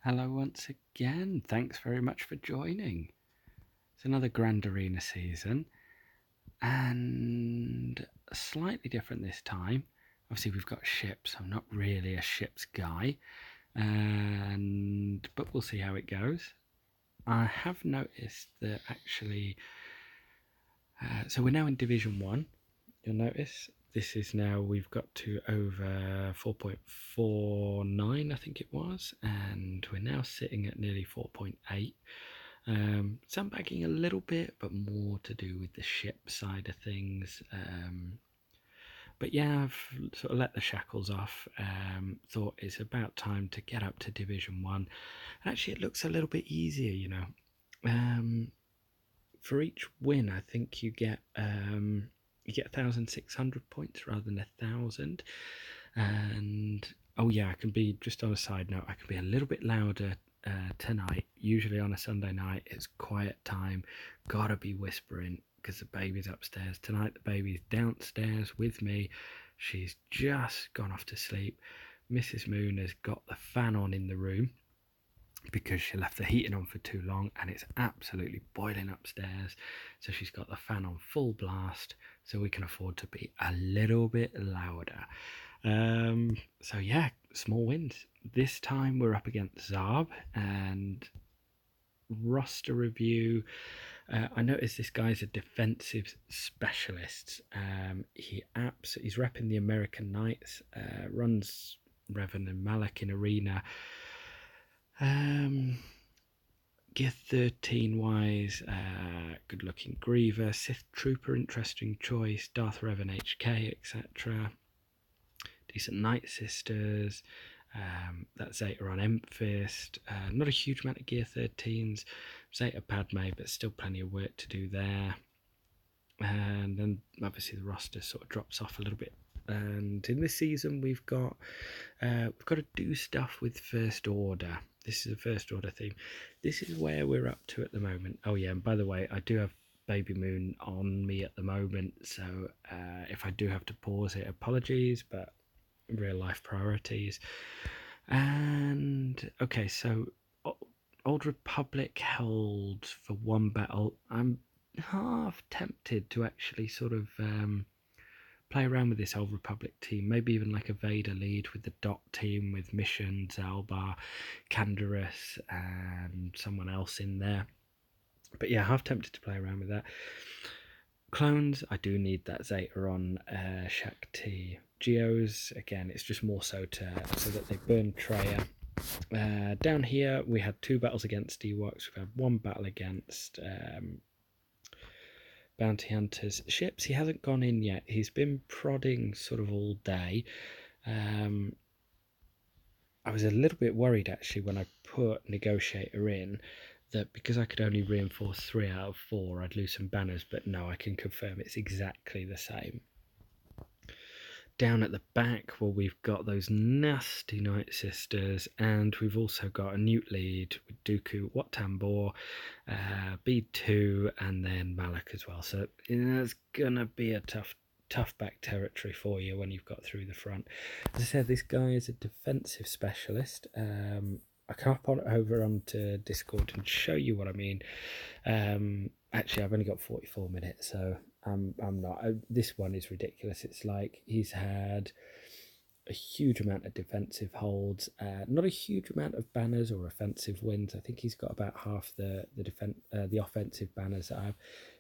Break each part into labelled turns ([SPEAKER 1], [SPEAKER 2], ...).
[SPEAKER 1] Hello once again. Thanks very much for joining. It's another Grand Arena season and slightly different this time. Obviously, we've got ships. I'm not really a ships guy, but we'll see how it goes. I have noticed that actually, so we're now in Division 1. You'll notice this is now, we've got to over 4.49, I think it was, and we're now sitting at nearly 4.8. Sandbagging a little bit, but more to do with the ship side of things. But yeah, I've sort of let the shackles off. Thought it's about time to get up to Division 1. Actually, it looks a little bit easier, you know. For each win, I think you get 1,600 points rather than 1,000. And oh yeah, I can be, just on a side note, I can be a little bit louder tonight. Usually on a Sunday night, it's quiet time. Gotta be whispering because the baby's upstairs. Tonight, the baby's downstairs with me. She's just gone off to sleep. Mrs. Moon has got the fan on in the room because she left the heating on for too long and it's absolutely boiling upstairs. So she's got the fan on full blast so we can afford to be a little bit louder. So yeah, small wins. This time we're up against Zarb, and roster review. I noticed this guy's a defensive specialist. He's repping the American Knights. Runs Revan and Malak in arena. Gear 13 wise, good looking Griever, Sith Trooper, interesting choice, Darth Revan HK, etc. Decent Night Sisters, that Zeta on Emphist. Not a huge amount of Gear 13s, Zeta Padme, but still plenty of work to do there. And then obviously the roster sort of drops off a little bit. And in this season we've got to do stuff with First Order. This is a First Order theme. This is where we're up to at the moment. Oh yeah, and by the way, I do have Baby Moon on me at the moment, so if I do have to pause it, apologies, but real life priorities. And okay, so Old Republic held for one battle. I'm half tempted to actually sort of play around with this Old Republic team, maybe even like a Vader lead with the Dot team with Mission, Zalbar, Canderous, and someone else in there. But yeah, half tempted to play around with that. Clones, I do need that Zeta on Shakti. Geos, again, it's just more so that they burn Treya. Down here, we had 2 battles against Ewoks. We've had 1 battle against Bounty Hunters. Ships, he hasn't gone in yet. He's been prodding sort of all day. I was a little bit worried actually when I put Negotiator in, that because I could only reinforce 3 out of 4, I'd lose some banners, but no, I can confirm it's exactly the same. Down at the back, well, we've got those nasty Night Sisters, and we've also got a Newt lead with Dooku, Wat Tambor, B2, and then Malak as well. So it's gonna be a tough back territory for you when you've got through the front. As I said, this guy is a defensive specialist. I can hop on over onto Discord and show you what I mean. Actually, I've only got 44 minutes, so I'm not. This one is ridiculous. It's like he's had a huge amount of defensive holds, not a huge amount of banners or offensive wins. I think he's got about half the offensive banners that I have.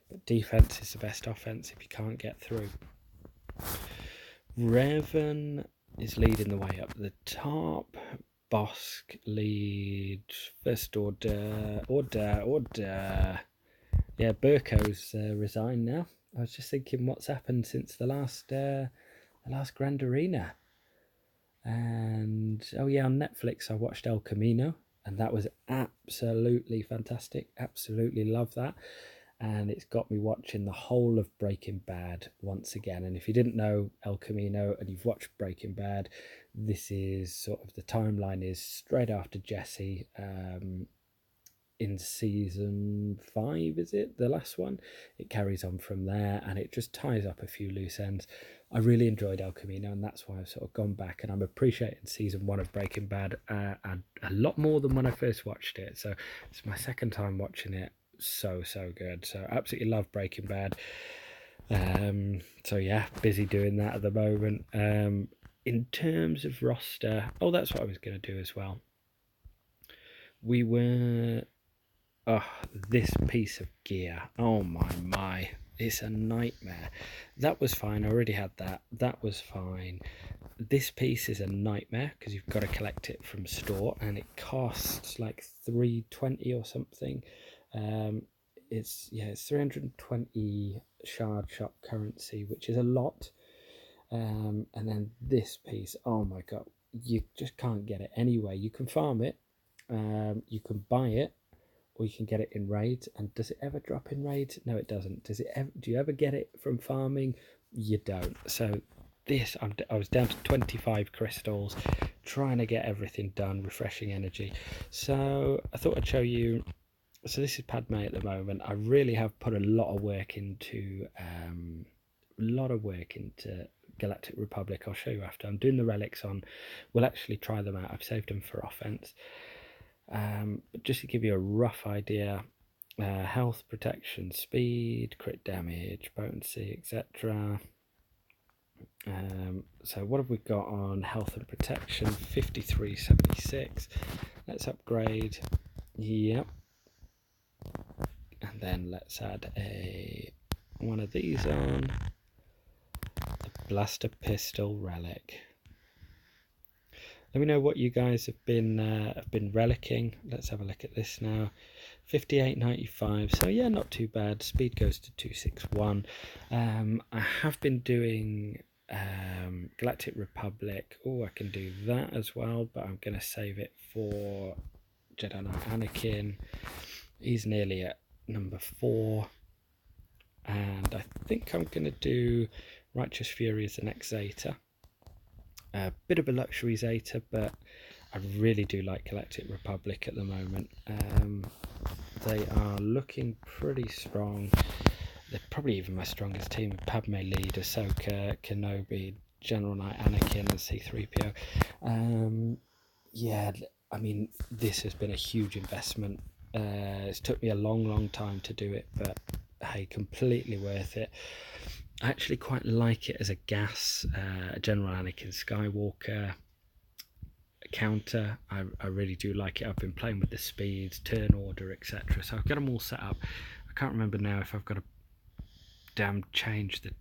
[SPEAKER 1] But defense is the best offense if you can't get through. Revan is leading the way up the top. Bosk leads First Order. Yeah, Burko's resigned now. I was just thinking what's happened since the last Grand Arena. And oh yeah, on Netflix I watched El Camino, and that was absolutely fantastic. Absolutely love that. And it's got me watching the whole of Breaking Bad once again. And if you didn't know El Camino and you've watched Breaking Bad, this is sort of the timeline is straight after Jesse, in season 5, is it the last one? It carries on from there and it just ties up a few loose ends. I really enjoyed El Camino, and that's why I've sort of gone back, and I'm appreciating season 1 of Breaking Bad a lot more than when I first watched it. So it's my second time watching it. So good. So absolutely love Breaking Bad. So yeah, busy doing that at the moment. In terms of roster, oh, that's what I was going to do as well. We were, oh, this piece of gear, oh my, it's a nightmare. That was fine, I already had that. That was fine. This piece is a nightmare because you've got to collect it from store, and it costs like $3.20 or something. It's 320 shard shop currency, which is a lot. And then this piece, oh my god, you just can't get it anywhere. You can farm it, you can buy it, or you can get it in raids. And does it ever drop in raids? No, it doesn't. Does it ever? Do you ever get it from farming? You don't. So this, I was down to 25 crystals, trying to get everything done, refreshing energy. So I thought I'd show you. So this is Padme at the moment. I really have put a lot of work into Galactic Republic. I'll show you after. I'm doing the relics on. We'll actually try them out. I've saved them for offense. But just to give you a rough idea, health, protection, speed, crit damage, potency, etc. So what have we got on health and protection? 5376. Let's upgrade. Yep. And then let's add one of these on. The blaster pistol relic. Let me know what you guys have been relicking. Let's have a look at this now. 58.95. So yeah, not too bad. Speed goes to 261. I have been doing Galactic Republic. Oh, I can do that as well, but I'm going to save it for Jedi Knight Anakin. He's nearly at number 4. And I think I'm going to do Righteous Fury as the next Zeta. A bit of a luxury Zeta, but I really do like Galactic Republic at the moment. They are looking pretty strong. They're probably even my strongest team. Padme lead, Ahsoka, Kenobi, General Knight Anakin, and C-3PO. Yeah, I mean, this has been a huge investment. It's took me a long time to do it, but hey, completely worth it. I actually quite like it as a gas General Anakin Skywalker counter. I really do like it. I've been playing with the speeds, turn order, etc. So I've got them all set up. I can't remember now if I've got to change the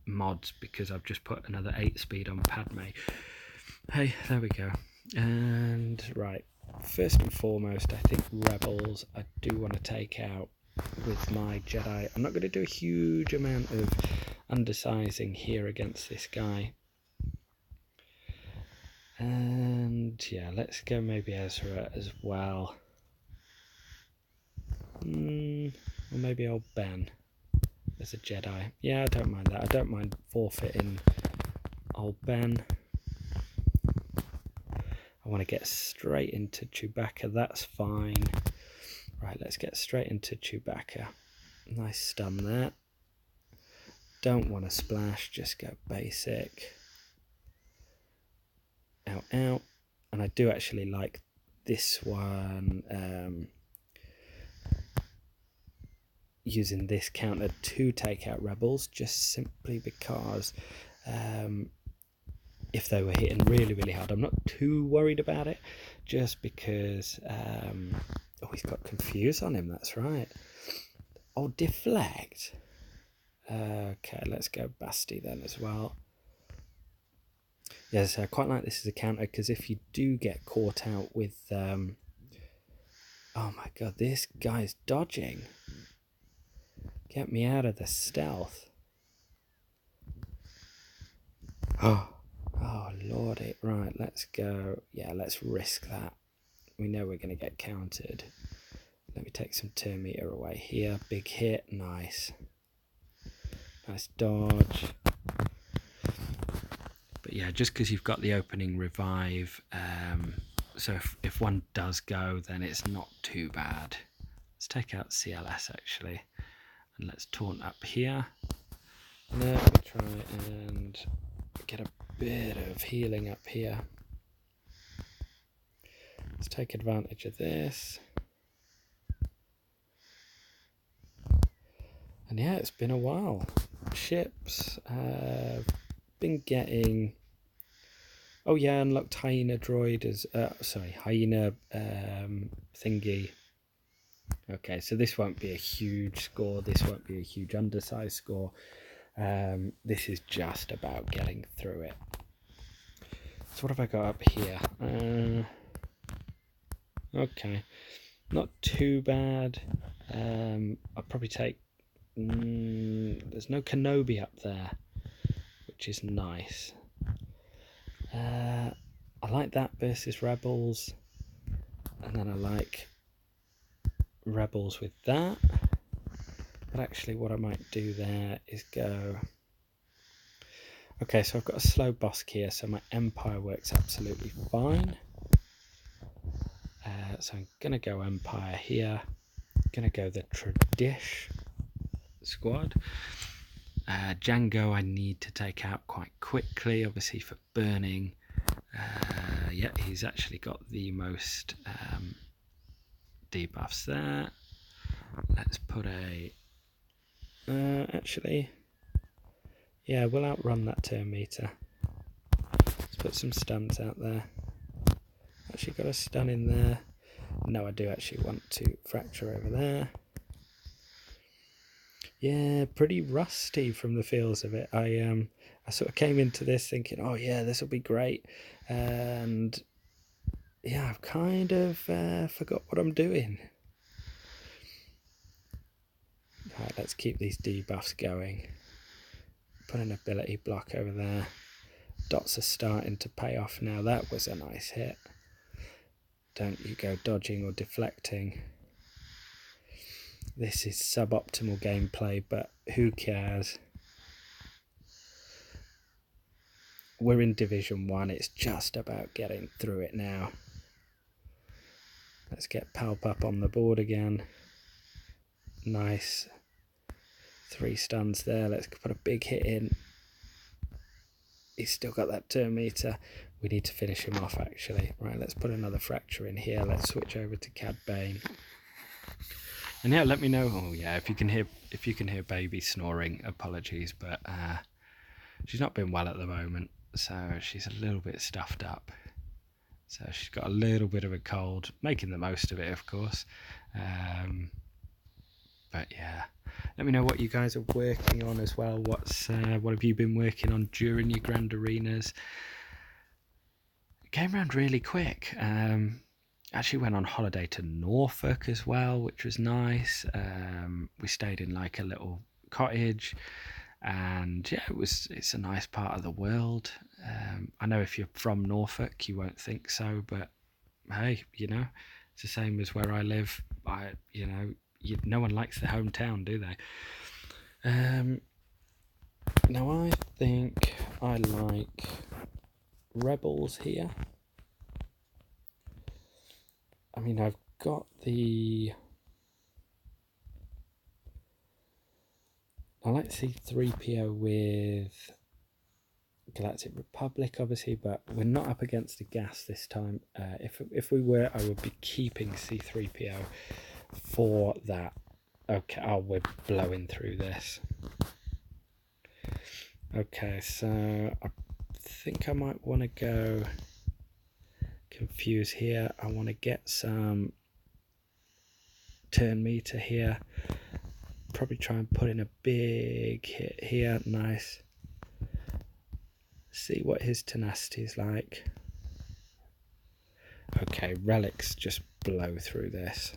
[SPEAKER 1] mods because I've just put another 8 speed on Padme. Hey, there we go. And right, first and foremost, I think Rebels I do want to take out with my Jedi. I'm not going to do a huge amount of undersizing here against this guy. And yeah, let's go maybe Ezra as well. Or maybe old Ben as a Jedi. Yeah, I don't mind that. I don't mind forfeiting old Ben. I want to get straight into Chewbacca. That's fine. Right, let's get straight into Chewbacca. Nice stun there. Don't want to splash, just go basic. Out. And I do actually like this one, using this counter to take out Rebels, just simply because if they were hitting really hard, I'm not too worried about it, just because oh, he's got confused on him, that's right. Oh, deflect. Okay, let's go Basti then as well. Yes, I quite like this as a counter, because if you do get caught out with oh my god, this guy's dodging. Get me out of the stealth. Oh lordy. Right, let's go. Yeah, let's risk that. We know we're going to get countered. Let me take some turn meter away here. Big hit. Nice dodge. But yeah, just because you've got the opening revive, so if one does go, then it's not too bad. Let's take out CLS actually, and let's taunt up here. Let me try and get a bit of healing up here. Let's take advantage of this. And yeah, it's been a while. Ships. Been getting... Oh yeah, unlocked hyena droid as... hyena thingy. Okay, so this won't be a huge score. This won't be a huge undersized score. This is just about getting through it. So what have I got up here? Okay, not too bad. I'll probably take... there's no Kenobi up there, which is nice. I like that versus Rebels, and then I like Rebels with that. But actually what I might do there is go... Okay, so I've got a slow boss here, so my Empire works absolutely fine. So I'm going to go Empire here. Going to go the Tradish squad. Django I need to take out quite quickly, obviously for burning. Yeah, he's actually got the most debuffs there. Let's put a... actually, yeah, we'll outrun that turn meter. Let's put some stuns out there. Actually got a stun in there. No, I do actually want to fracture over there. Yeah, pretty rusty from the feels of it. I sort of came into this thinking, oh yeah, this will be great. And yeah, I've kind of forgot what I'm doing. Right, let's keep these debuffs going. Put an ability block over there. Dots are starting to pay off now. That was a nice hit. Don't you go dodging or deflecting. This is suboptimal gameplay, but who cares? We're in Division 1. It's just about getting through it now. Let's get Palp up on the board again. Nice. 3 stuns there. Let's put a big hit in. He's still got that turn meter. We need to finish him off, actually. Right, let's put another fracture in here. Let's switch over to Cad Bane. And yeah, let me know. Oh yeah, if you can hear baby snoring, apologies, but she's not been well at the moment, so she's a little bit stuffed up. So she's got a little bit of a cold, making the most of it, of course. But yeah, let me know what you guys are working on as well. What have you been working on during your grand arenas? It came around really quick. Actually went on holiday to Norfolk as well, which was nice. We stayed in like a little cottage, and yeah, it's a nice part of the world. I know if you're from Norfolk you won't think so, but hey, you know, it's the same as where I live. No one likes their hometown, do they? Now I think I like Rebels here. I mean, I've got the... I like C-3PO with Galactic Republic, obviously, but we're not up against a gas this time. If we were, I would be keeping C-3PO for that. Okay, oh, we're blowing through this. Okay, so I think I might want to go confuse here. I want to get some turn meter here. Probably try and put in a big hit here. Nice. See what his tenacity is like. Okay, relics just blow through this.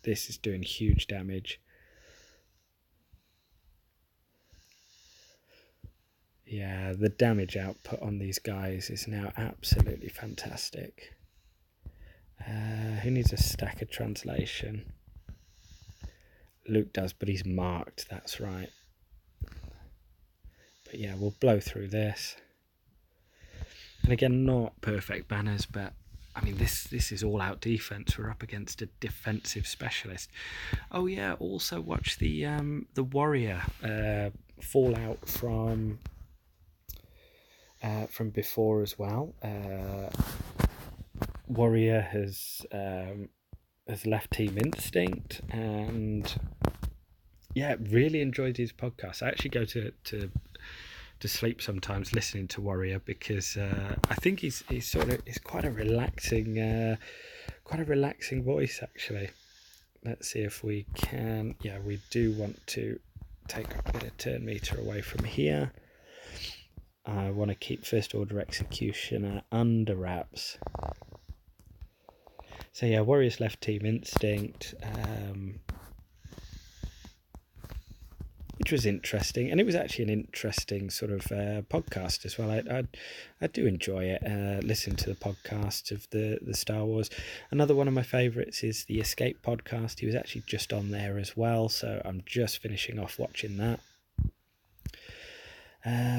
[SPEAKER 1] This is doing huge damage. Yeah, the damage output on these guys is now absolutely fantastic. Who needs a stack of translation? Luke does, but he's marked, that's right. But yeah, we'll blow through this. And again, not perfect banners, but I mean, this is all out defense. We're up against a defensive specialist. Oh yeah, also watch the warrior fallout from before as well. Warrior has left Team Instinct, and yeah, really enjoyed his podcast. I actually go to sleep sometimes listening to Warrior because I think he's quite a relaxing voice actually. Let's see if we can. Yeah, we do want to take a bit of turn meter away from here. I want to keep First Order Executioner under wraps. So yeah, Warriors left Team Instinct, which was interesting, and it was actually an interesting sort of podcast as well. I do enjoy it. Listen to the podcast of the Star Wars. Another one of my favourites is the Escape podcast. He was actually just on there as well, so I'm just finishing off watching that.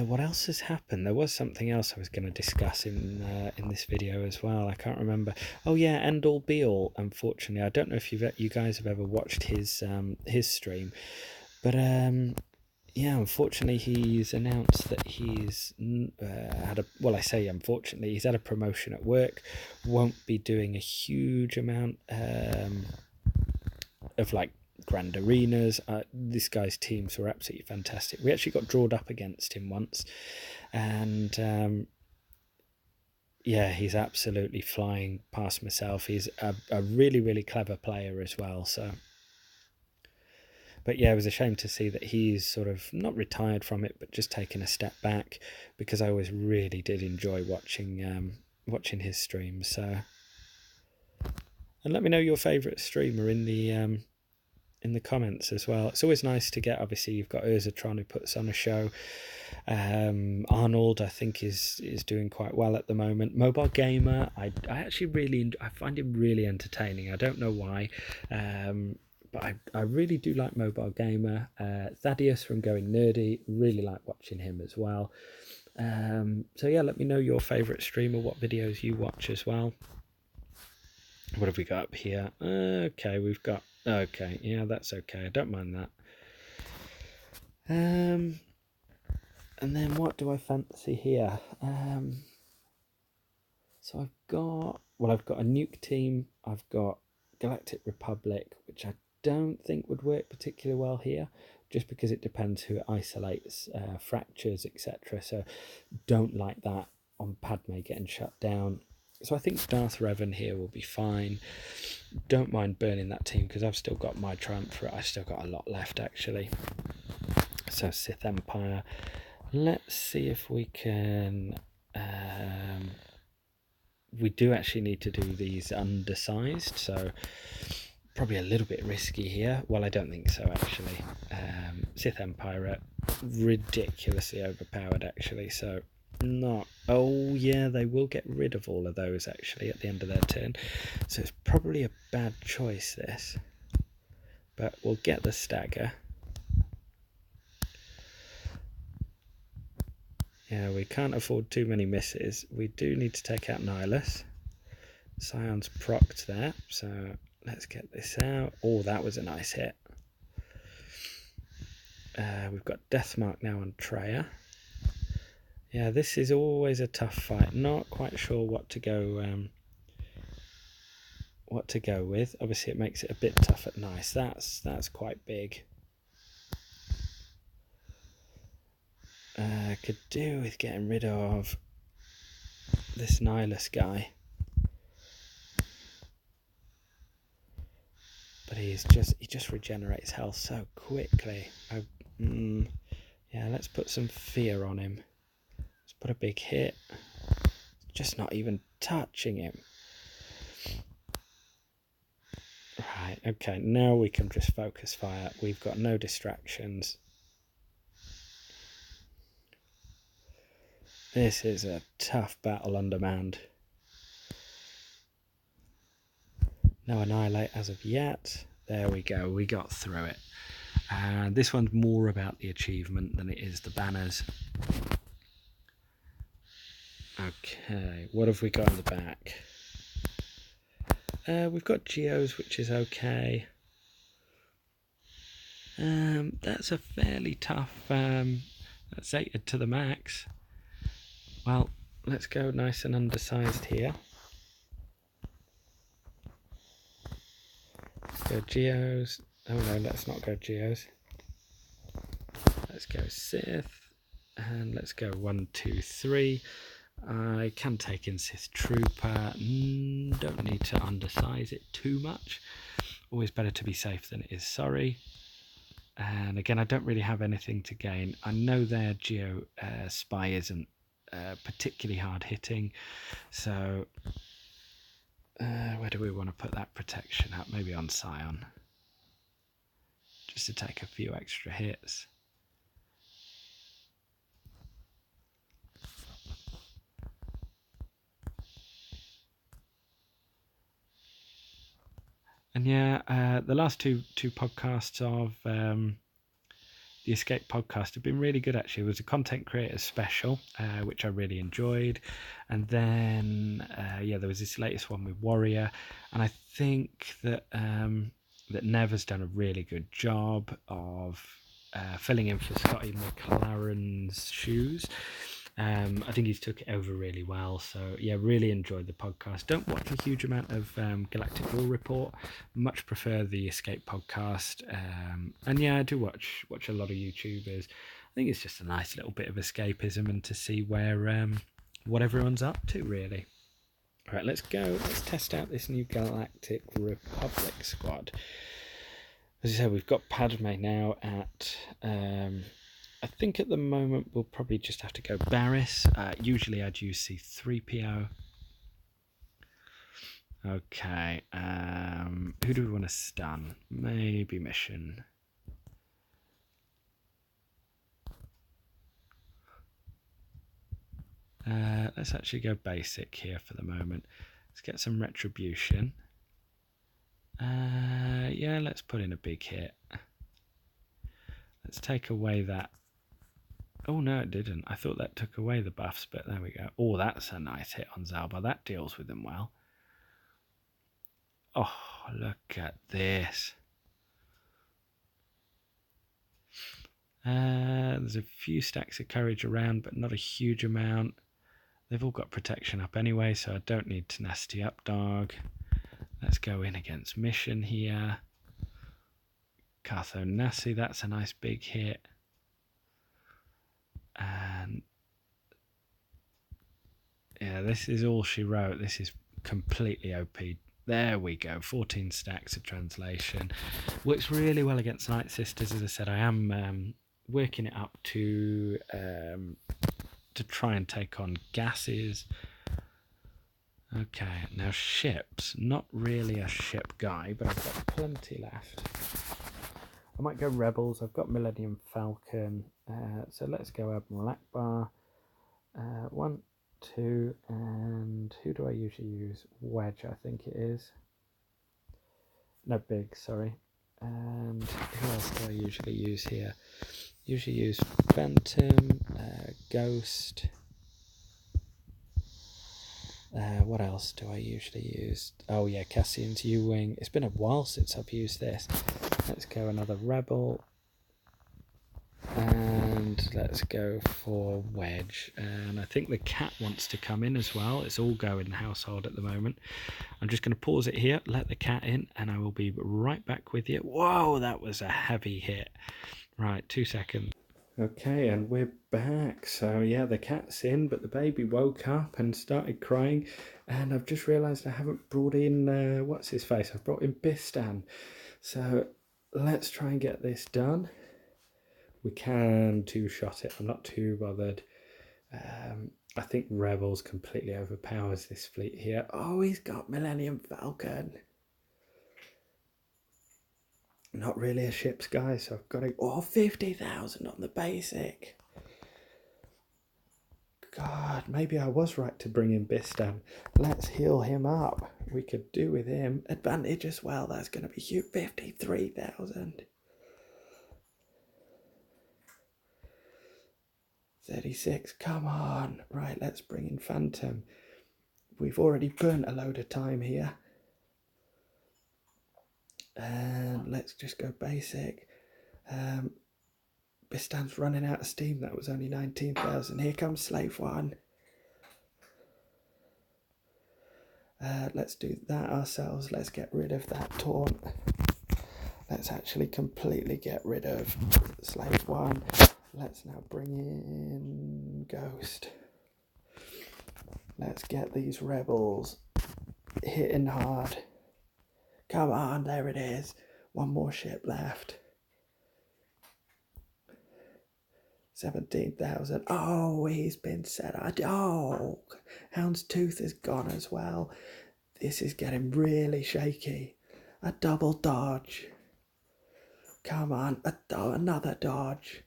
[SPEAKER 1] What else has happened? There was something else I was going to discuss in this video as well. I can't remember. Oh yeah, End All Be All. Unfortunately, I don't know if you guys have ever watched his stream, but yeah, unfortunately, he's announced that he's had a. Well, I say unfortunately, he's had a promotion at work. Won't be doing a huge amount of like grand arenas. This guy's teams were absolutely fantastic. We actually got drawed up against him once, and yeah, he's absolutely flying past myself. He's a really, really clever player as well. So, but yeah, it was a shame to see that he's sort of not retired from it, but just taken a step back, because I always really did enjoy watching his streams. So, and let me know your favourite streamer in the comments as well. It's always nice to get. Obviously, you've got Urzatron who puts on a show. Arnold, I think, is doing quite well at the moment. Mobile Gamer, I actually I find him really entertaining. I don't know why, but I really do like Mobile Gamer. Thaddeus from Going Nerdy, really like watching him as well. So yeah, let me know your favourite streamer, what videos you watch as well. What have we got up here? Okay, we've got. Okay, yeah, that's okay. I don't mind that. And then what do I fancy here? So I've got a nuke team. I've got Galactic Republic, which I don't think would work particularly well here, just because it depends who it isolates, fractures, etc. So don't like that on Padme getting shut down. So I think Darth Revan here will be fine. Don't mind burning that team because I've still got my triumph for it. I've still got a lot left actually. So Sith Empire. Let's see if we can. We do actually need to do these undersized, so probably a little bit risky here. Well, I don't think so actually. Sith Empire ridiculously overpowered actually, so not. Oh yeah, they will get rid of all of those actually at the end of their turn, so it's probably a bad choice this, but we'll get the stagger. Yeah, we can't afford too many misses. We do need to take out Nihilus. Scion's procced there, so let's get this out. Oh, that was a nice hit. We've got Deathmark now on Treya. Yeah, this is always a tough fight. Not quite sure what to go with. Obviously, it makes it a bit tough at Nice. That's quite big. Could do with getting rid of this Nihilus guy, but he just regenerates health so quickly. Yeah, let's put some fear on him. Let's put a big hit. Just not even touching him. Right, okay, now we can just focus fire. We've got no distractions. This is a tough battle undermanned. No annihilate as of yet. There we go, we got through it. And this one's more about the achievement than it is the banners. Okay, what have we got in the back? We've got Geos, which is okay. That's a fairly tough. That's 8 to the max. Well, let's go nice and undersized here. Go Geos. Oh no, let's not go Geos. Let's go Sith. And let's go 1, 2, 3. I can take in Sith Trooper. Don't need to undersize it too much. Always better to be safe than it is sorry. And again, I don't really have anything to gain. I know their Geo Spy isn't particularly hard hitting. So where do we want to put that protection at? Maybe on Scion. Just to take a few extra hits. And yeah, the last two podcasts of the Escape podcast have been really good, actually. It was a content creator special, which I really enjoyed. And then, yeah, there was this latest one with Warrior. And I think that that Nev has done a really good job of filling in for Scotty McLaren's shoes. I think he's took it over really well. So yeah, really enjoyed the podcast. Don't watch a huge amount of Galactic War Report. Much prefer the Escape podcast. And yeah, I do watch a lot of YouTubers. I think it's just a nice little bit of escapism and to see where what everyone's up to, really. All right, let's go. Let's test out this new Galactic Republic squad. As I said, we've got Padme now at I think at the moment we'll probably just have to go Barriss. Usually I'd use C3PO. Okay, who do we want to stun? Maybe Mission. Let's actually go basic here for the moment. Let's get some retribution. Yeah, let's put in a big hit. Let's take away that. Oh no, it didn't. I thought that took away the buffs, but there we go. Oh, that's a nice hit on Zalba. That deals with them well. Oh, look at this. There's a few stacks of courage around, but not a huge amount. They've all got protection up anyway, so I don't need tenacity up, dog. Let's go in against Mission here. Cartho Nasi, that's a nice big hit. And yeah, this is all she wrote. This is completely OP. There we go, 14 stacks of translation. Works really well against Night Sisters. As I said, I am working it up to try and take on gases. Okay, now ships. Not really a ship guy, but I've got plenty left. I might go Rebels. I've got Millennium Falcon. So let's go Admiral Akbar. 1, 2, and who do I usually use? Wedge, I think it is. No, Big, sorry. And who else do I usually use here? Usually use Phantom, Ghost. What else do I usually use? Oh yeah, Cassian's U-Wing. It's been a while since I've used this. Let's go another Rebel. And let's go for Wedge. And I think the cat wants to come in as well. It's all go in the household at the moment. I'm just going to pause it here, let the cat in, and I will be right back with you. Whoa, that was a heavy hit. Right, 2 seconds. Okay, and we're back. So yeah, the cat's in, but the baby woke up and started crying. And I've just realised I haven't brought in, what's his face? I've brought in Bistan. So let's try and get this done. We can two-shot it. I'm not too bothered. I think Rebels completely overpowers this fleet here. Oh, he's got Millennium Falcon. Not really a ship's guy, so I've got to... Oh, 50,000 on the basic. God, maybe I was right to bring in Bistan. Let's heal him up. We could do with him. Advantage as well. That's going to be huge. 53,000. 36, come on. Right, let's bring in Phantom. We've already burnt a load of time here. And let's just go basic. Bistan's running out of steam. That was only 19,000. Here comes Slave One. Let's do that ourselves. Let's get rid of that taunt. Let's actually completely get rid of Slave 1. Let's now bring in Ghost. Let's get these rebels hitting hard. Come on, there it is. One more ship left. 17,000. Oh, he's been set. Oh, Houndstooth is gone as well. This is getting really shaky. A double dodge. Come on, another dodge.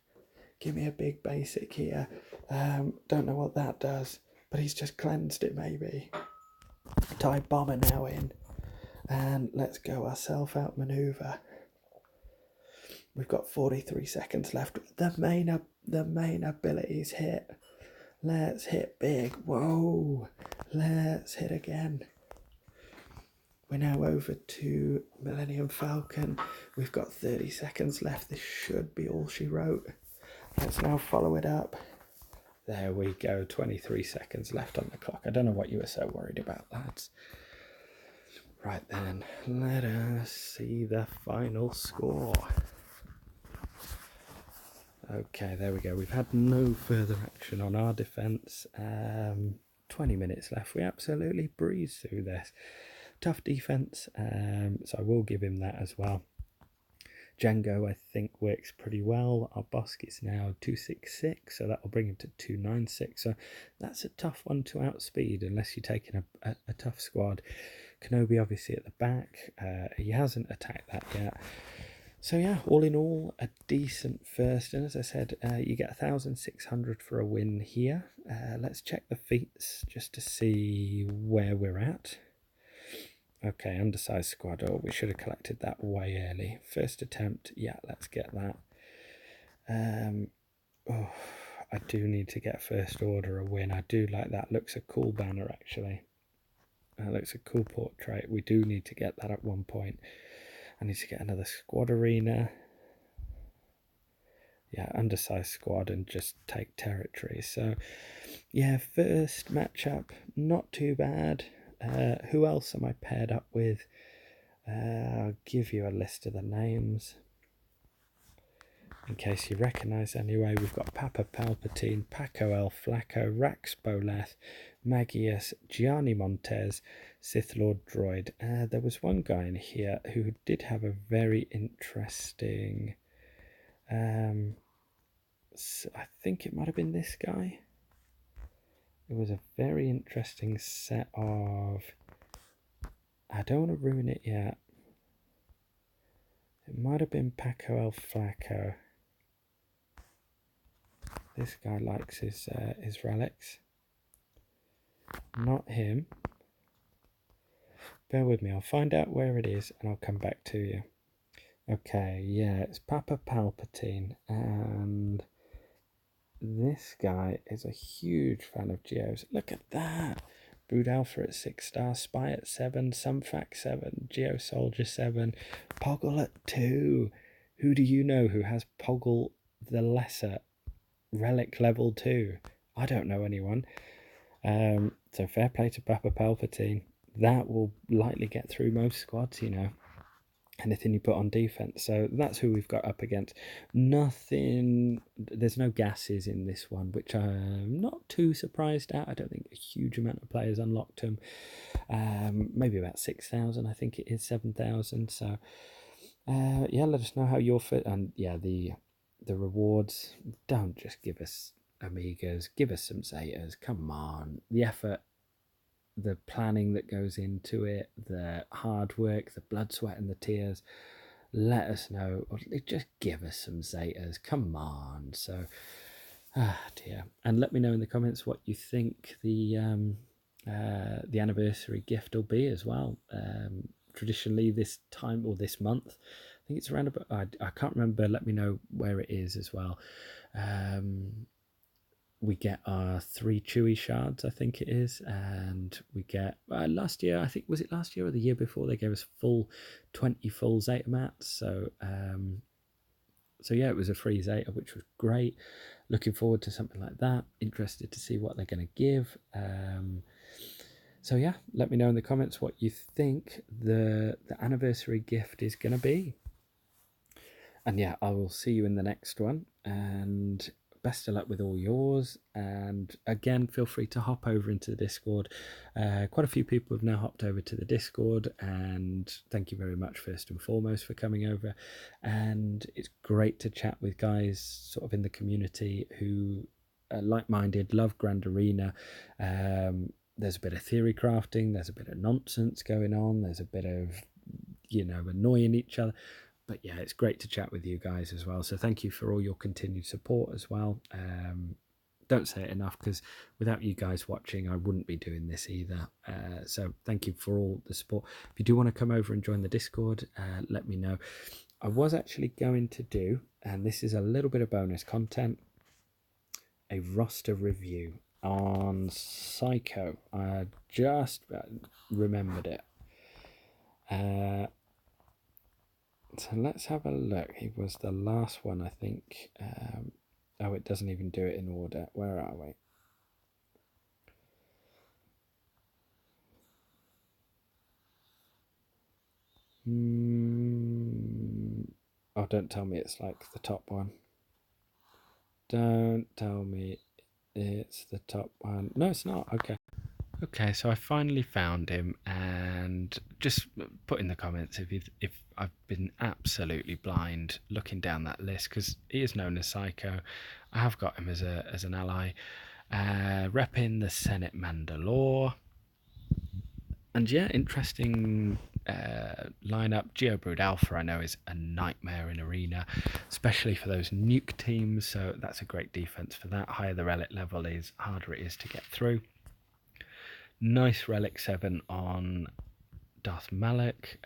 [SPEAKER 1] Give me a big basic here. Don't know what that does, but he's just cleansed it maybe. TIE bomber now in. And let's go our self-out maneuver. We've got 43 seconds left. The main abilities hit. Let's hit big. Whoa. Let's hit again. We're now over to Millennium Falcon. We've got 30 seconds left. This should be all she wrote. Let's now follow it up. There we go. 23 seconds left on the clock. I don't know what you were so worried about, lads. Right then, let us see the final score. Okay, there we go. We've had no further action on our defence. 20 minutes left. We absolutely breezed through this. Tough defence, so I will give him that as well. Django, I think, works pretty well. Our Bosk is now 266, so that will bring him to 296. So that's a tough one to outspeed unless you're taking a tough squad. Kenobi obviously at the back. He hasn't attacked that yet. So yeah, all in all, a decent first. And as I said, you get 1,600 for a win here. Let's check the feats just to see where we're at. Okay, Undersized Squad. Oh, we should have collected that way early. First attempt. Yeah, let's get that. Oh, I do need to get First Order a win. I do like that. Looks a cool banner, actually. Looks a cool portrait. We do need to get that at one point. I need to get another squad arena. Yeah, Undersized Squad and just take territory. So, yeah, first matchup, not too bad. Who else am I paired up with? I'll give you a list of the names in case you recognise anyway. We've got Papa Palpatine, Paco El Flaco, Rax Boleth, Magius, Gianni Montez, Sith Lord Droid. There was one guy in here who did have a very interesting... so I think it might have been this guy. It was a very interesting set of... I don't want to ruin it yet. It might have been Paco El Flaco. This guy likes his relics. Not him. Bear with me, I'll find out where it is and I'll come back to you. Okay, yeah, it's Papa Palpatine, and this guy is a huge fan of Geos. Look at that! Brood Alpha at 6 stars, Spy at 7, Sumfac 7, Geo Soldier 7, Poggle at 2. Who do you know who has Poggle the Lesser, Relic level 2? I don't know anyone. So fair play to Papa Palpatine. That will likely get through most squads, you know. Anything you put on defense. So that's who we've got up against. Nothing, there's no gases in this one, which I'm not too surprised at. I don't think a huge amount of players unlocked them. Maybe about 6,000, I think it is 7,000. So yeah, let us know how you're fit. And yeah, the rewards, don't just give us Amigas, give us some Zetas. Come on, the effort, the planning that goes into it, the hard work, the blood, sweat and the tears, let us know, or just give us some Zetas, come on. So dear, and let me know in the comments what you think the anniversary gift will be as well. Traditionally this time, or this month, I think it's around about, I can't remember, let me know where it is as well. We get our 3 Chewy shards, I think it is, and we get, last year, I think, was it last year or the year before, they gave us 20 full Zeta mats, so yeah, it was a free Zeta, which was great. Looking forward to something like that, interested to see what they're going to give. So yeah, let me know in the comments what you think the anniversary gift is going to be. And yeah, I will see you in the next one. And best of luck with all yours. And again, feel free to hop over into the Discord. Quite a few people have now hopped over to the Discord, and thank you very much, first and foremost, for coming over. And it's great to chat with guys sort of in the community who are like-minded, love Grand Arena. There's a bit of theory crafting, there's a bit of nonsense going on, there's a bit of, annoying each other. But yeah, it's great to chat with you guys as well. So thank you for all your continued support as well. Don't say it enough, because without you guys watching, I wouldn't be doing this either. So thank you for all the support. If you do want to come over and join the Discord, let me know. I was actually going to do, and this is a little bit of bonus content, a roster review on Psycho. I just remembered it. So let's have a look. He was the last one, I think. Oh, it doesn't even do it in order. Where are we? Oh, don't tell me it's like the top one. Don't tell me it's the top one. No, it's not. Okay. Okay, so I finally found him, and just put in the comments if I've been absolutely blind looking down that list, because he is known as Psycho. I have got him as an ally, repping the Senate Mandalore, and yeah, interesting lineup. Geobrood Alpha, I know, is a nightmare in Arena, especially for those nuke teams. So that's a great defense for that. Higher the relic level is, harder it is to get through. Nice relic 7 on Darth Malak,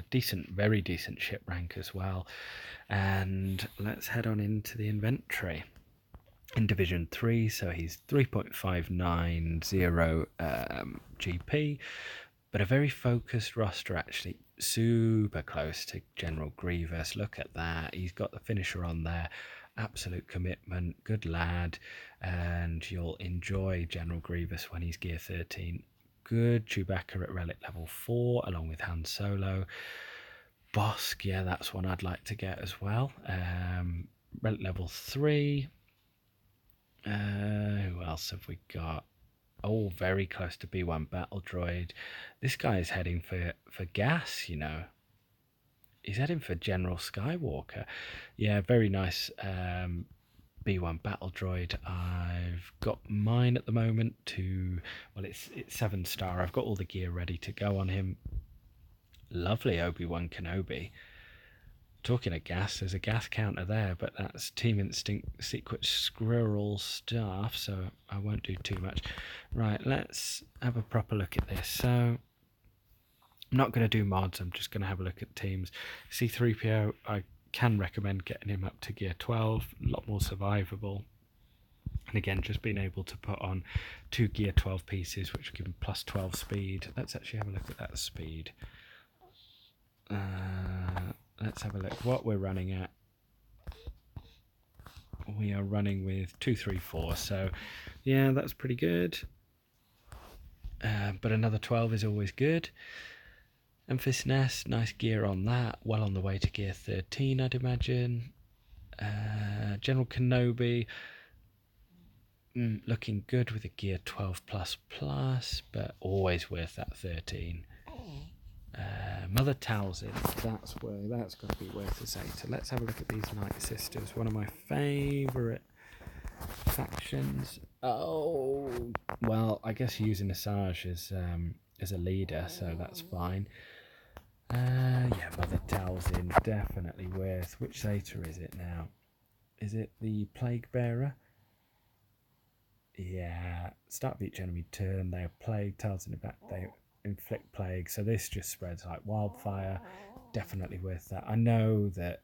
[SPEAKER 1] decent, very decent ship rank as well. And let's head on into the inventory. In Division 3, so he's 3.590 GP, but a very focused roster, actually. Super close to General Grievous. Look at that. He's got the finisher on there. Absolute commitment, good lad, and you'll enjoy General Grievous when he's gear 13. Good Chewbacca at relic level 4 along with Han Solo. Bosk, yeah, that's one I'd like to get as well. Relic level 3. Who else have we got? Oh, very close to B1 battle droid. This guy is heading for gas, He's heading for General Skywalker. Yeah, very nice B1 battle droid. I've got mine at the moment well, it's 7-star. I've got all the gear ready to go on him. Lovely Obi-Wan Kenobi. Talking of gas, there's a gas counter there, but that's Team Instinct Secret Squirrel stuff, so I won't do too much. Right, let's have a proper look at this. So I'm not going to do mods, I'm just going to have a look at teams. C3PO, I can recommend getting him up to gear 12, a lot more survivable. And again, just being able to put on 2 gear 12 pieces, which will give him plus 12 speed. Let's actually have a look at that speed. Let's have a look what we're running at. We are running with 234, so yeah, that's pretty good. But another 12 is always good. Memphis Nest, nice gear on that. Well on the way to gear 13, I'd imagine. General Kenobi, looking good with a gear 12 plus, but always worth that 13. Mother Talzin, that's got to be worth a Zeta. Let's have a look at these Night Sisters, one of my favourite factions. Oh, well, I guess using Asajj as a leader, so that's fine. Yeah, Mother Talzin, definitely worth. Which Zeta is it now? Is it the Plague Bearer? Yeah, start of each enemy turn, they are plague, Talzin back, they inflict plague, so this just spreads like wildfire. Definitely worth that. I know that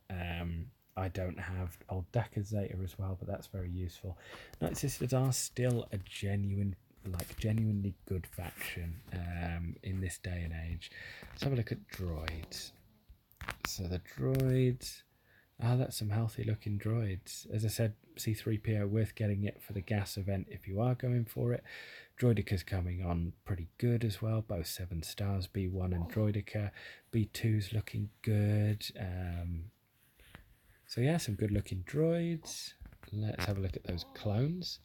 [SPEAKER 1] I don't have Old Decker Zeta as well, but that's very useful. Night Sisters are still a genuinely good faction in this day and age. Let's have a look at droids. So the droids, that's some healthy looking droids. As I said, C3PO worth getting it for the gas event if you are going for it. Droideca's coming on pretty good as well, both 7 stars, B1 and Droideka. B2's looking good. So yeah, some good looking droids. Let's have a look at those clones.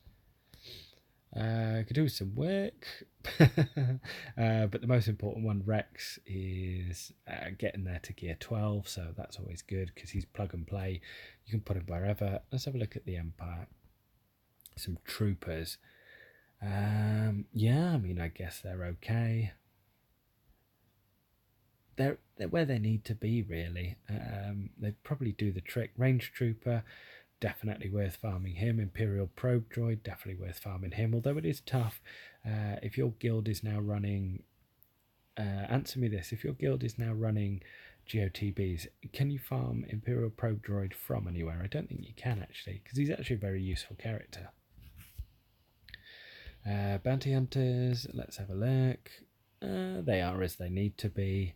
[SPEAKER 1] Could do with some work, but the most important one, Rex, is getting there to gear 12, so that's always good because he's plug and play. You can put him wherever. Let's have a look at the Empire. Some troopers. Yeah, I mean, I guess they're okay. They're where they need to be, really. They probably do the trick. Range trooper, definitely worth farming him. Imperial probe droid, definitely worth farming him, although it is tough. If your guild is now running, answer me this, if your guild is now running GOTBs, can you farm Imperial probe droid from anywhere? I don't think you can, actually, because he's actually a very useful character. Bounty hunters, let's have a look. They are as they need to be.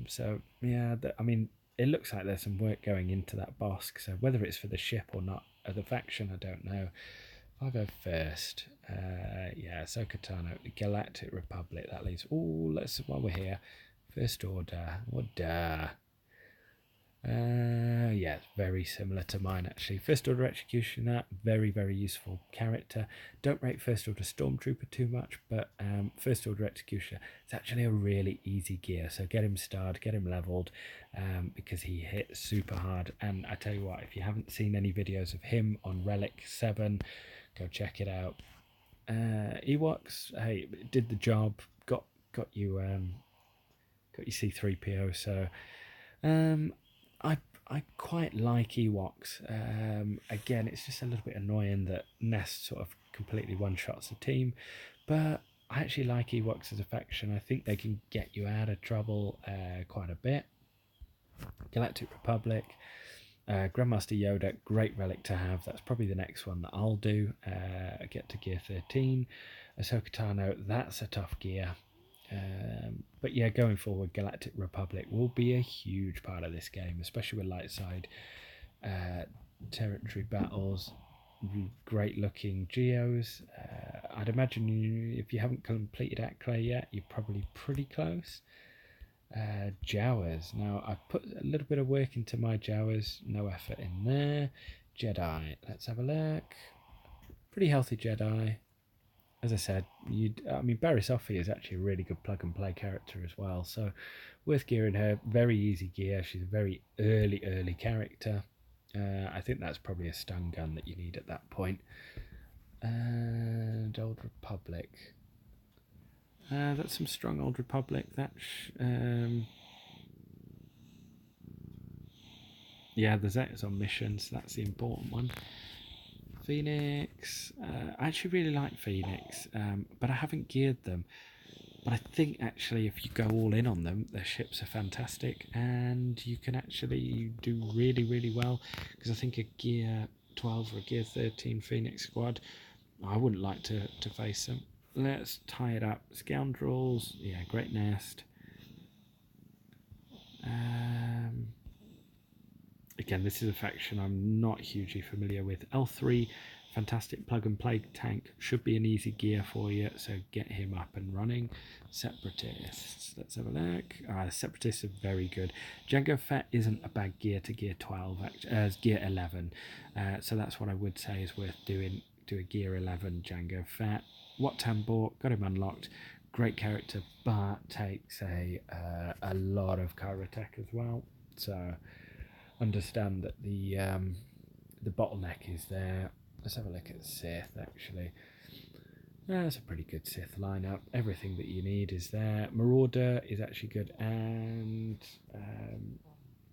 [SPEAKER 1] So yeah, I mean, it looks like there's some work going into that Bossk, so whether it's for the ship or not, or the faction, I don't know. If I go first, yeah, Ahsoka Tano, the Galactic Republic, that leaves, while we're here, First Order, yeah, it's very similar to mine, actually. First Order Executioner, very, very useful character. Don't rate First Order Stormtrooper too much, but First Order Executioner, it's actually a really easy gear. So get him starred, get him leveled, because he hits super hard. And I tell you what, if you haven't seen any videos of him on Relic 7, go check it out. Ewoks, hey, did the job, got you C3PO, so I quite like Ewoks. Again, it's just a little bit annoying that Nest sort of completely one-shots the team, but I actually like Ewoks as a faction. I think they can get you out of trouble quite a bit. Galactic Republic, Grandmaster Yoda, great relic to have. That's probably the next one that I'll do. Get to gear 13. Ahsoka Tano, that's a tough gear. But yeah, going forward, Galactic Republic will be a huge part of this game, especially with light side territory battles. Great looking geos. I'd imagine if you haven't completed Akla yet, you're probably pretty close. Jawas. Now, I've put a little bit of work into my Jawas, no effort in there. Jedi, let's have a look. Pretty healthy Jedi. As I said, I mean, Barisofi is actually a really good plug-and-play character as well, so worth gearing her. Very easy gear. She's a very early character. I think that's probably a stun gun that you need at that point. And Old Republic. That's some strong Old Republic. Yeah, the Zetas on missions. That's the important one. Phoenix. I actually really like Phoenix, but I haven't geared them. But I think actually if you go all in on them, their ships are fantastic and you can actually do really, really well. Because I think a gear 12 or a gear 13 Phoenix squad, I wouldn't like to face them. Let's tie it up. Scoundrels. Yeah, great nest. Again, this is a faction I'm not hugely familiar with. L3, fantastic plug-and-play tank. Should be an easy gear for you, so get him up and running. Separatists, let's have a look. Separatists are very good. Jango Fett isn't a bad gear to gear 12, gear 11. So that's what I would say is worth doing. Do a gear 11 Jango Fett. Wat Tambor, got him unlocked. Great character, but takes a lot of Kyrotech as well. So understand that the bottleneck is there. Let's have a look at Sith, actually. That's a pretty good Sith lineup. Everything that you need is there. Marauder is actually good, and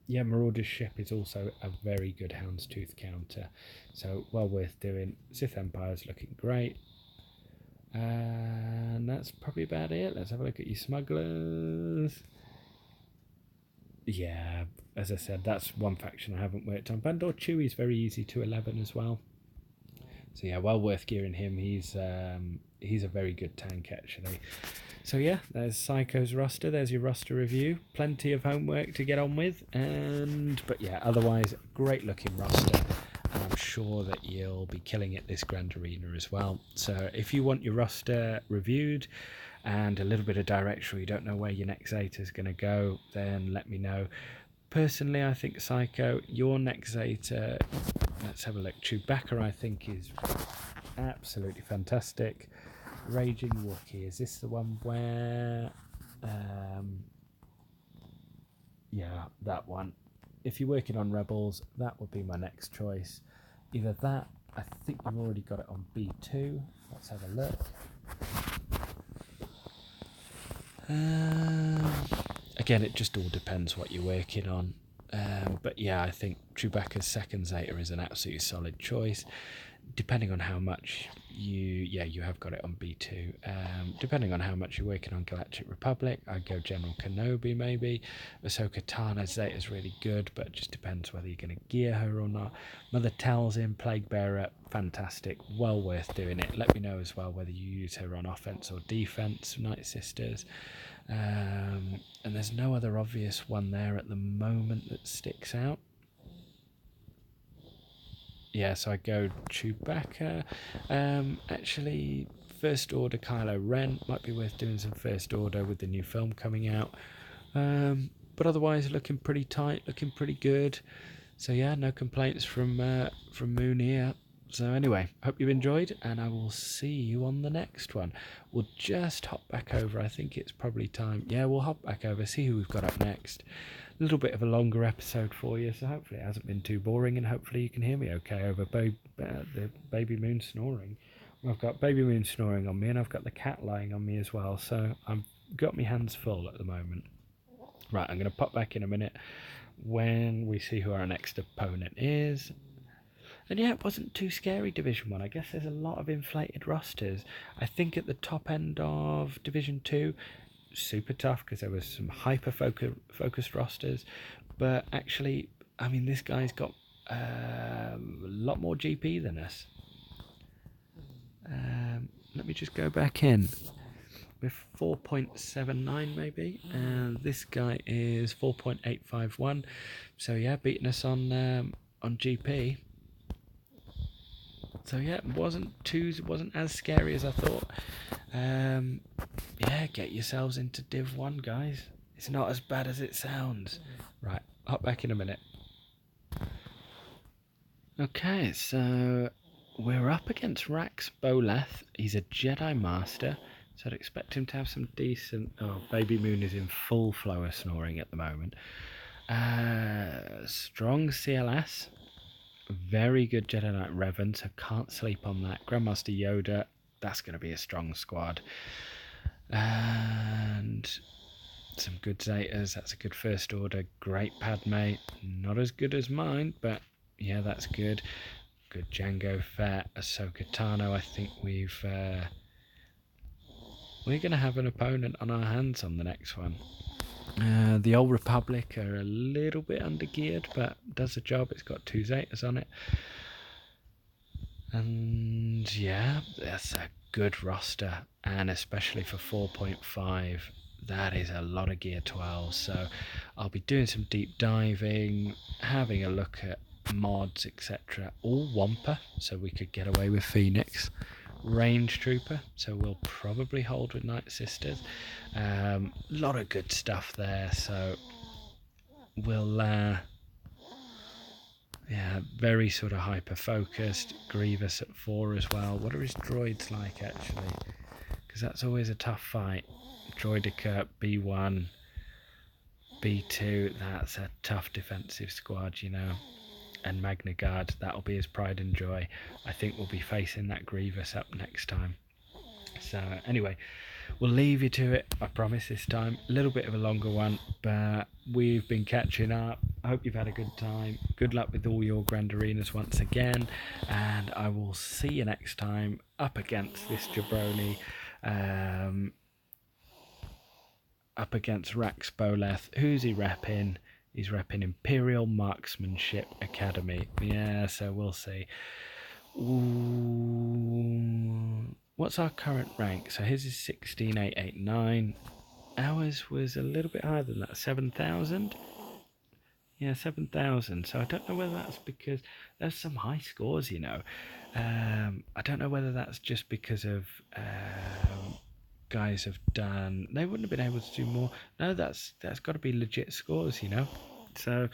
[SPEAKER 1] yeah, Marauder's ship is also a very good Houndstooth counter, so well worth doing. Sith Empire's looking great. And that's probably about it. Let's have a look at your smugglers. Yeah, as I said, that's one faction I haven't worked on. Bandor Chewie's very easy to 11 as well. So yeah, well worth gearing him. He's a very good tank, actually. So yeah, there's Psycho's roster. There's your roster review. Plenty of homework to get on with. But yeah, otherwise, great looking roster. And I'm sure that you'll be killing it this Grand Arena as well. So if you want your roster reviewed, and a little bit of directional, you don't know where your next Zeta is going to go, then let me know. Personally, I think Psycho, your next Zeta, let's have a look. Chewbacca, I think, is absolutely fantastic. Raging Wookiee, is this the one where... yeah, that one. If you're working on Rebels, that would be my next choice. Either that, I think you've already got it on B2. Let's have a look. Again, it just all depends what you're working on. But yeah, I think Chewbacca's second Zeta is an absolutely solid choice. Depending on how much you have got it on B2. Depending on how much you're working on Galactic Republic, I'd go General Kenobi maybe. Ahsoka Tano's Zeta is really good, but it just depends whether you're going to gear her or not. Mother Talzin, Plague Bearer, fantastic, well worth doing it. Let me know as well whether you use her on offense or defense, Night Sisters. And there's no other obvious one there at the moment that sticks out. Yeah, so I go Chewbacca. Actually, First Order Kylo Ren might be worth doing some First Order with the new film coming out. But otherwise, looking pretty tight, looking pretty good. So yeah, no complaints from Moon here. So anyway, hope you've enjoyed, and I will see you on the next one. We'll just hop back over. I think it's probably time. Yeah, we'll hop back over, see who we've got up next. A little bit of a longer episode for you, so hopefully it hasn't been too boring, and hopefully you can hear me okay over the baby moon snoring. I've got baby moon snoring on me, and I've got the cat lying on me as well, so I've got my hands full at the moment. Right, I'm going to pop back in a minute when we see who our next opponent is. And yeah, it wasn't too scary, Division 1. I guess there's a lot of inflated rosters. I think at the top end of Division 2, super tough because there was some hyper-focused rosters. But actually, I mean, this guy's got a lot more GP than us. Let me just go back in. We're 4.79 maybe, and this guy is 4.851. So yeah, beating us on GP. So yeah, it wasn't as scary as I thought. Yeah, get yourselves into Div 1, guys. It's not as bad as it sounds. Right, hop back in a minute. Okay, so we're up against Rax Boleth. He's a Jedi Master, so I'd expect him to have some decent... Oh, Baby Moon is in full flow of snoring at the moment. Strong CLS. Very good Jedi Knight Revan, so can't sleep on that. Grandmaster Yoda, that's going to be a strong squad. And some good Zetas, that's a good First Order. Great Padme, not as good as mine, but yeah, that's good. Good Jango Fett, Ahsoka Tano. I think we're going to have an opponent on our hands on the next one. The Old Republic are a little bit undergeared, but does the job. It's got 2 Zetas on it. And yeah, that's a good roster, and especially for 4.5, that is a lot of gear 12. So I'll be doing some deep diving, having a look at mods, etc. All Wampa, so we could get away with Phoenix. Range Trooper, so we'll probably hold with Night Sisters. A lot of good stuff there, so we'll yeah, very sort of hyper focused. Grievous at 4 as well. What are his droids like actually? Because that's always a tough fight. Droidica B1, B2, that's a tough defensive squad, you know. And Magna Guard, that'll be his pride and joy. I think we'll be facing that Grievous up next time. So anyway, we'll leave you to it, I promise this time. A little bit of a longer one, but we've been catching up. I hope you've had a good time. Good luck with all your Grand Arenas once again, and I will see you next time up against this jabroni, up against Rax Boleth. Who's he repping? He's repping Imperial Marksmanship Academy. Yeah, so we'll see. Ooh, what's our current rank? So his is 16,889. Ours was a little bit higher than that, 7,000. Yeah, 7,000. So I don't know whether that's because there's some high scores, you know. I don't know whether that's just because of guys have done. They wouldn't have been able to do more. No, that's got to be legit scores, you know. So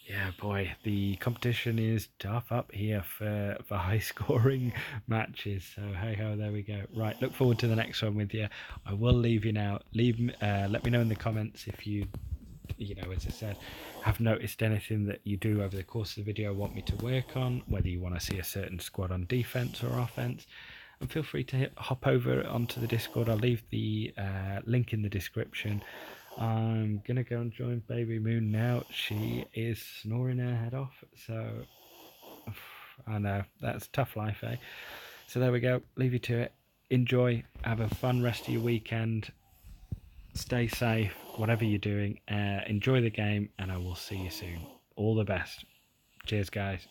[SPEAKER 1] yeah, boy, the competition is tough up here for high scoring matches. So hey ho, there we go. Right, look forward to the next one with you. I will leave you now. Let me know in the comments if you know, as I said, have noticed anything that you do over the course of the video want me to work on, whether you want to see a certain squad on defense or offense. And feel free to hop over onto the Discord. I'll leave the link in the description. I'm gonna go and join Baby Moon now. She is snoring her head off, so I know that's tough life, eh? So there we go. Leave you to it. Enjoy. Have a fun rest of your weekend. Stay safe, whatever you're doing. Enjoy the game, and I will see you soon. All the best. Cheers, guys.